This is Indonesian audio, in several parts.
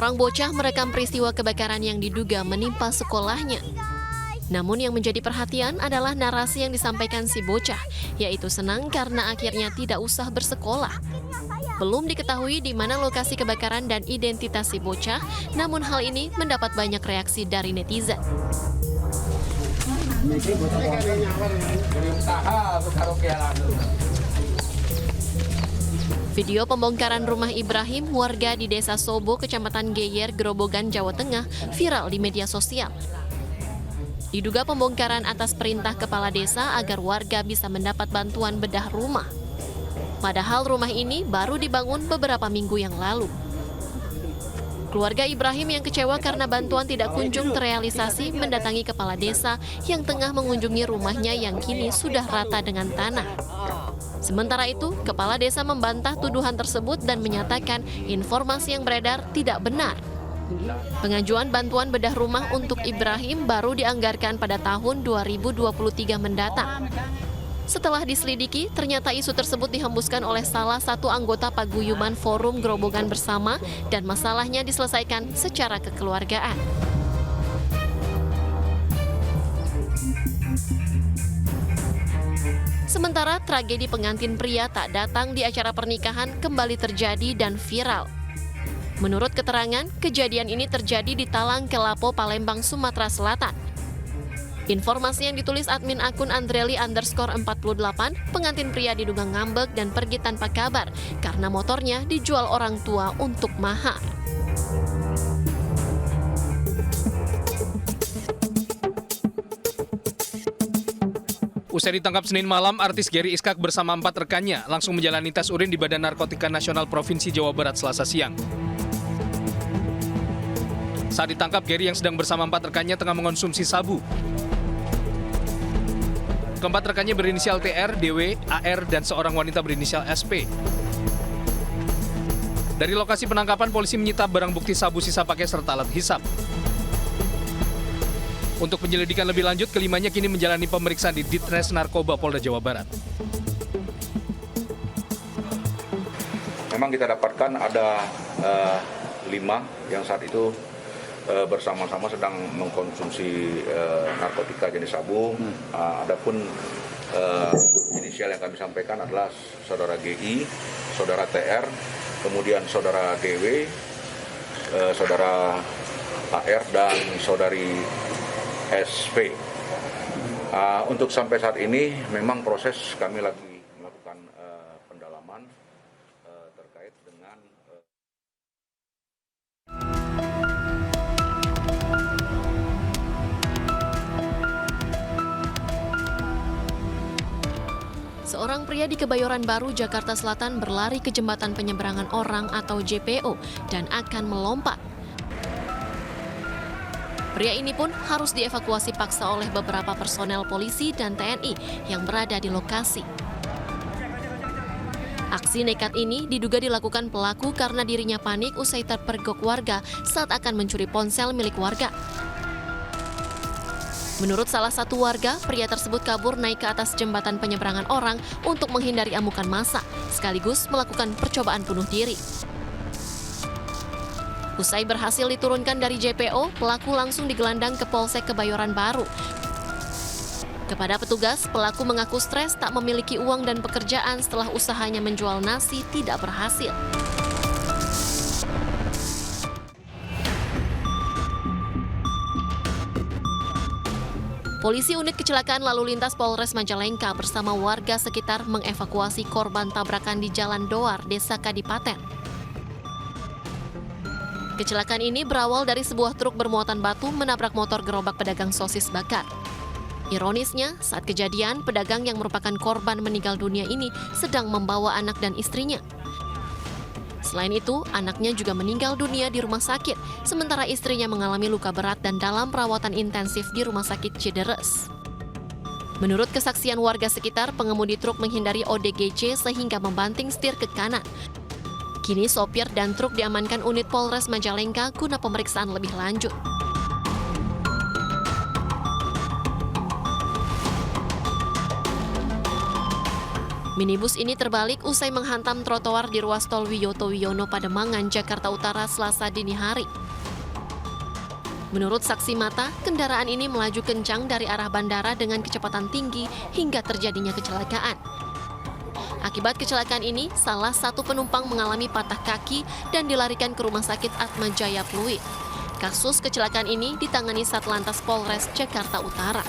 Seorang bocah merekam peristiwa kebakaran yang diduga menimpa sekolahnya. Namun yang menjadi perhatian adalah narasi yang disampaikan si bocah, yaitu senang karena akhirnya tidak usah bersekolah. Belum diketahui di mana lokasi kebakaran dan identitas si bocah, namun hal ini mendapat banyak reaksi dari netizen. Video pembongkaran rumah Ibrahim, warga di Desa Sobo, Kecamatan Geyer, Grobogan, Jawa Tengah, viral di media sosial. Diduga pembongkaran atas perintah kepala desa agar warga bisa mendapat bantuan bedah rumah. Padahal rumah ini baru dibangun beberapa minggu yang lalu. Keluarga Ibrahim yang kecewa karena bantuan tidak kunjung terrealisasi mendatangi kepala desa yang tengah mengunjungi rumahnya yang kini sudah rata dengan tanah. Sementara itu, kepala desa membantah tuduhan tersebut dan menyatakan informasi yang beredar tidak benar. Pengajuan bantuan bedah rumah untuk Ibrahim baru dianggarkan pada tahun 2023 mendatang. Setelah diselidiki, ternyata isu tersebut dihembuskan oleh salah satu anggota paguyuban Forum Grobogan Bersama dan masalahnya diselesaikan secara kekeluargaan. Sementara tragedi pengantin pria tak datang di acara pernikahan kembali terjadi dan viral. Menurut keterangan, kejadian ini terjadi di Talang Kelapo, Palembang, Sumatera Selatan. Informasi yang ditulis admin akun Andreli_48, pengantin pria diduga ngambek dan pergi tanpa kabar karena motornya dijual orang tua untuk mahar. Usai ditangkap Senin malam, artis Gary Iskak bersama 4 rekannya langsung menjalani tes urin di Badan Narkotika Nasional Provinsi Jawa Barat Selasa siang. Saat ditangkap, Gary yang sedang bersama 4 rekannya tengah mengonsumsi sabu. Keempat rekannya berinisial TR, DW, AR, dan seorang wanita berinisial SP. Dari lokasi penangkapan, polisi menyita barang bukti sabu sisa pakai serta alat hisap. Untuk penyelidikan lebih lanjut, kelimanya kini menjalani pemeriksaan di Ditres Narkoba Polda Jawa Barat. Memang kita dapatkan ada 5 yang saat itu bersama-sama sedang mengkonsumsi narkotika jenis sabu. Adapun inisial yang kami sampaikan adalah saudara GI, saudara TR, kemudian saudara DW, saudara AR, dan saudari SP. Untuk sampai saat ini memang proses kami lagi melakukan pendalaman terkait dengan Seorang pria di Kebayoran Baru, Jakarta Selatan berlari ke jembatan penyeberangan orang atau JPO dan akan melompat. Pria ini pun harus dievakuasi paksa oleh beberapa personel polisi dan TNI yang berada di lokasi. Aksi nekat ini diduga dilakukan pelaku karena dirinya panik usai terpergok warga saat akan mencuri ponsel milik warga. Menurut salah satu warga, pria tersebut kabur naik ke atas jembatan penyeberangan orang untuk menghindari amukan massa, sekaligus melakukan percobaan bunuh diri. Usai berhasil diturunkan dari JPO, pelaku langsung digelandang ke Polsek Kebayoran Baru. Kepada petugas, pelaku mengaku stres tak memiliki uang dan pekerjaan setelah usahanya menjual nasi tidak berhasil. Polisi unit kecelakaan lalu lintas Polres Majalengka bersama warga sekitar mengevakuasi korban tabrakan di Jalan Doar, Desa Kadipaten. Kecelakaan ini berawal dari sebuah truk bermuatan batu menabrak motor gerobak pedagang sosis bakar. Ironisnya, saat kejadian, pedagang yang merupakan korban meninggal dunia ini sedang membawa anak dan istrinya. Selain itu, anaknya juga meninggal dunia di rumah sakit, sementara istrinya mengalami luka berat dan dalam perawatan intensif di Rumah Sakit Cideres. Menurut kesaksian warga sekitar, pengemudi truk menghindari ODGJ sehingga membanting setir ke kanan. Kini sopir dan truk diamankan unit Polres Majalengka guna pemeriksaan lebih lanjut. Minibus ini terbalik usai menghantam trotoar di ruas tol Wiyoto Wiono Pademangan, Jakarta Utara Selasa dini hari. Menurut saksi mata, kendaraan ini melaju kencang dari arah bandara dengan kecepatan tinggi hingga terjadinya kecelakaan. Akibat kecelakaan ini, salah satu penumpang mengalami patah kaki dan dilarikan ke Rumah Sakit Atma Jaya Pluit. Kasus kecelakaan ini ditangani Satlantas Polres Jakarta Utara.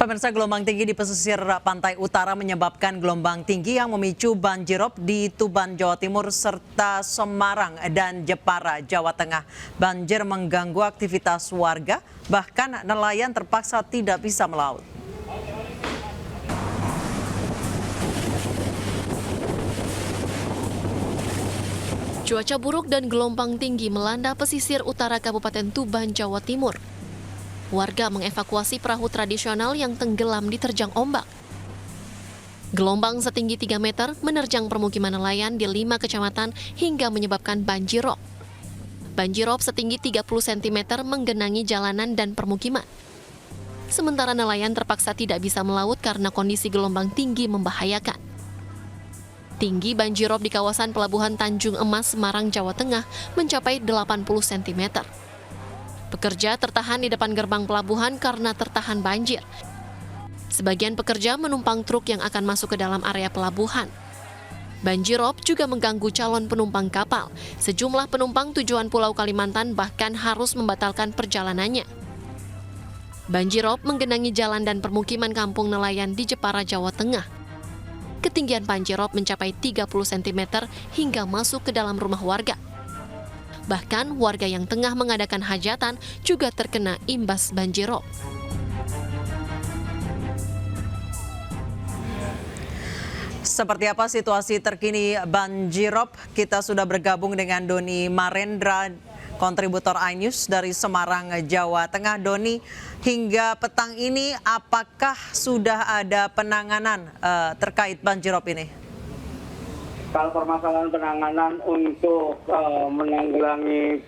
Pemirsa, gelombang tinggi di pesisir pantai utara menyebabkan gelombang tinggi yang memicu banjirop di Tuban, Jawa Timur, serta Semarang dan Jepara, Jawa Tengah. Banjir mengganggu aktivitas warga, bahkan nelayan terpaksa tidak bisa melaut. Cuaca buruk dan gelombang tinggi melanda pesisir utara Kabupaten Tuban, Jawa Timur. Warga mengevakuasi perahu tradisional yang tenggelam diterjang ombak. Gelombang setinggi 3 meter menerjang permukiman nelayan di 5 kecamatan hingga menyebabkan banjirop. Banjirop setinggi 30 cm menggenangi jalanan dan permukiman. Sementara nelayan terpaksa tidak bisa melaut karena kondisi gelombang tinggi membahayakan. Tinggi banjirop di kawasan Pelabuhan Tanjung Emas, Semarang, Jawa Tengah mencapai 80 cm. Pekerja tertahan di depan gerbang pelabuhan karena tertahan banjir. Sebagian pekerja menumpang truk yang akan masuk ke dalam area pelabuhan. Banjirop juga mengganggu calon penumpang kapal. Sejumlah penumpang tujuan Pulau Kalimantan bahkan harus membatalkan perjalanannya. Banjirop menggenangi jalan dan permukiman kampung nelayan di Jepara, Jawa Tengah. Ketinggian banjirop mencapai 30 cm hingga masuk ke dalam rumah warga. Bahkan warga yang tengah mengadakan hajatan juga terkena imbas banjirop. Seperti apa situasi terkini banjirop? Kita sudah bergabung dengan Doni Marendra, kontributor iNews dari Semarang, Jawa Tengah. Doni, hingga petang ini apakah sudah ada penanganan terkait banjirop ini? Kalau permasalahan penanganan untuk menanggulangi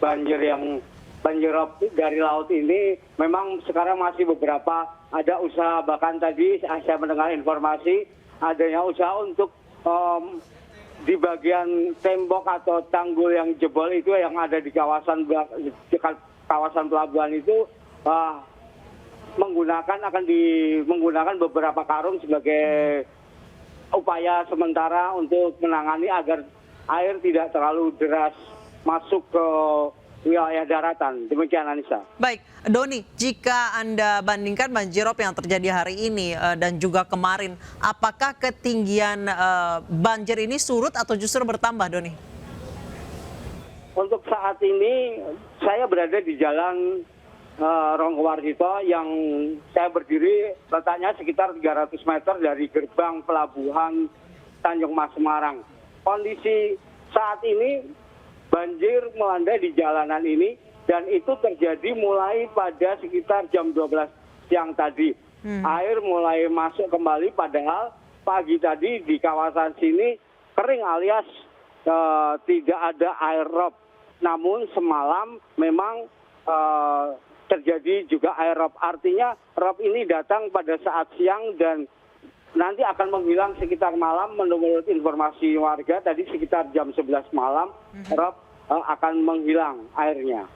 banjirop dari laut ini, memang sekarang masih beberapa ada usaha, bahkan tadi saya mendengar informasi adanya usaha untuk di bagian tembok atau tanggul yang jebol itu yang ada di kawasan pelabuhan itu menggunakan beberapa karung sebagai upaya sementara untuk menangani agar air tidak terlalu deras masuk ke wilayah daratan. Demikian, Anissa. Baik, Doni, jika Anda bandingkan banjirop yang terjadi hari ini dan juga kemarin, apakah ketinggian banjir ini surut atau justru bertambah, Doni? Untuk saat ini saya berada di jalan Ronggowarsito yang saya berdiri letaknya sekitar 300 meter dari gerbang pelabuhan Tanjung Mas, Semarang. Kondisi saat ini banjir melanda di jalanan ini dan itu terjadi mulai pada sekitar jam 12 siang tadi. Air mulai masuk kembali, padahal pagi tadi di kawasan sini kering alias tidak ada air rob. Namun semalam memang terjadi juga air rob. Artinya rob ini datang pada saat siang dan nanti akan menghilang sekitar malam. Menurut informasi warga tadi sekitar jam 11 malam rob akan menghilang airnya.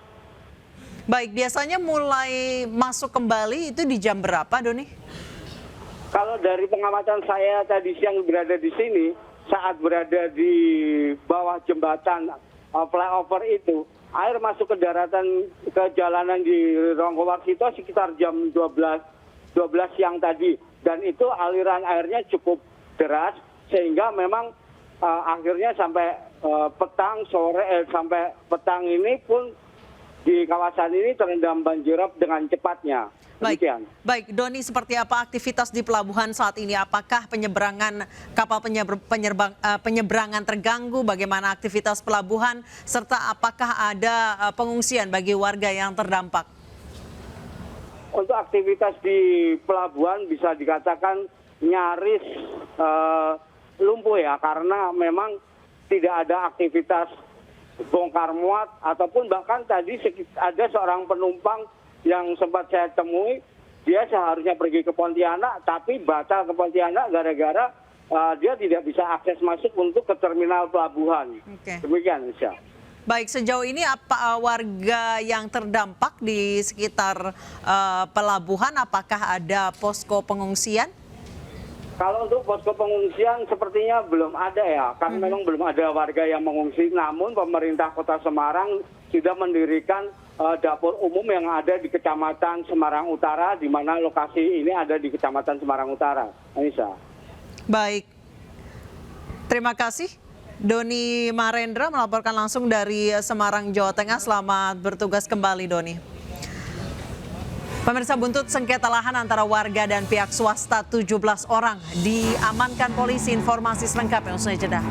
Baik, biasanya mulai masuk kembali itu di jam berapa, Doni? Kalau dari pengamatan saya tadi siang berada di sini, saat berada di bawah jembatan flyover itu, air masuk ke daratan, ke jalanan di Ronggowarsito sekitar jam 12 siang tadi. Dan itu aliran airnya cukup deras sehingga memang akhirnya sampai sampai petang ini pun di kawasan ini terendam banjirop dengan cepatnya. Baik, Doni, seperti apa aktivitas di pelabuhan saat ini? Apakah penyeberangan kapal penyeberangan terganggu? Bagaimana aktivitas pelabuhan? Serta apakah ada pengungsian bagi warga yang terdampak? Untuk aktivitas di pelabuhan bisa dikatakan nyaris lumpuh ya, karena memang tidak ada aktivitas bongkar muat ataupun bahkan tadi ada seorang penumpang yang sempat saya temui dia seharusnya pergi ke Pontianak, tapi batal ke Pontianak gara-gara dia tidak bisa akses masuk untuk ke terminal pelabuhan. Oke. Demikian, Nisha. Baik, sejauh ini apa warga yang terdampak di sekitar pelabuhan, apakah ada posko pengungsian? Kalau untuk posko pengungsian sepertinya belum ada ya, karena memang belum ada warga yang mengungsi. Namun pemerintah Kota Semarang sudah mendirikan dapur umum yang ada di Kecamatan Semarang Utara, di mana lokasi ini ada di Kecamatan Semarang Utara. Anissa. Baik, terima kasih. Doni Marendra melaporkan langsung dari Semarang, Jawa Tengah. Selamat bertugas kembali, Doni. Pemirsa, buntut sengketa lahan antara warga dan pihak swasta 17 orang diamankan polisi. Informasi selengkapnya usai jeda.